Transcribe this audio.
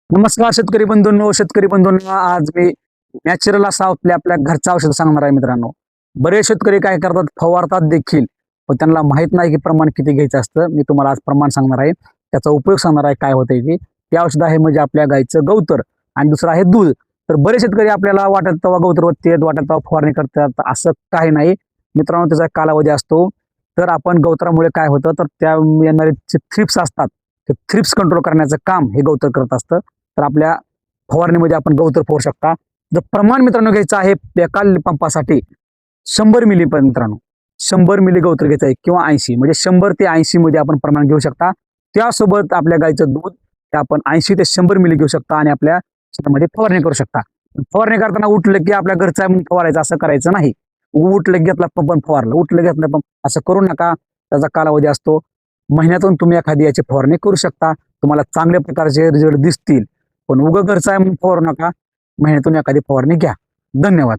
नमस्कार शेतकरी बंधूंनो, आज मी नॅचरल असा आपल्या घरचं औषध सांगणार आहे मित्रांनो. बरेच शेतकरी काय करतात, फवारतात देखील, पण त्यांना माहित नाही की प्रमाण किती घ्यायचं असतं. मी तुम्हाला आज प्रमाण सांगणार आहे, त्याचा उपयोग सांगणार आहे, काय होतंय की ते औषध आहे म्हणजे आपल्या गायचं गवतर आणि दुसरं आहे दूध. तर बरेच शेतकरी आपल्याला वाटत तेव्हा गवतर वरती वाटत तेव्हा फवारणी करतात, असं काही नाही मित्रांनो. त्याचा एक कालावधी असतो. तर आपण गवतरामुळे काय होतं, तर त्या येणारे जे थ्रिप्स असतात, ते थ्रिप्स कंट्रोल करण्याचं काम हे गवतर करत असतं. तर आपल्या फवारणीमध्ये आपण गवतर फवारू शकता. जर प्रमाण मित्रांनो घ्यायचं आहे एका पंपासाठी 100 मिली, पण मित्रांनो 100 मिली गवतर घ्यायचं आहे किंवा 80, म्हणजे 100 ते 80 मध्ये आपण प्रमाण घेऊ शकता. त्यासोबत आपल्या गायचं दूध ते आपण 80 ते 100 मिली घेऊ शकता आणि आपल्या शेतामध्ये फवारणी करू शकता. फवारणी करताना उठलं की आपल्या घरचा आहे म्हणून फवारायचं असं करायचं नाही. उठलं घेतला पंप फवारला, उठलं घेतला पंप, असं करू नका. त्याचा कालावधी असतो. महिन्यातून तुम्ही एखादी याची फवारणी करू शकता. तुम्हाला चांगल्या प्रकारचे रिझल्ट दिसतील. पण उगं घरचं आहे म्हणून फवारू नका. महिन्यातून एखादी फवारणी घ्या. धन्यवाद.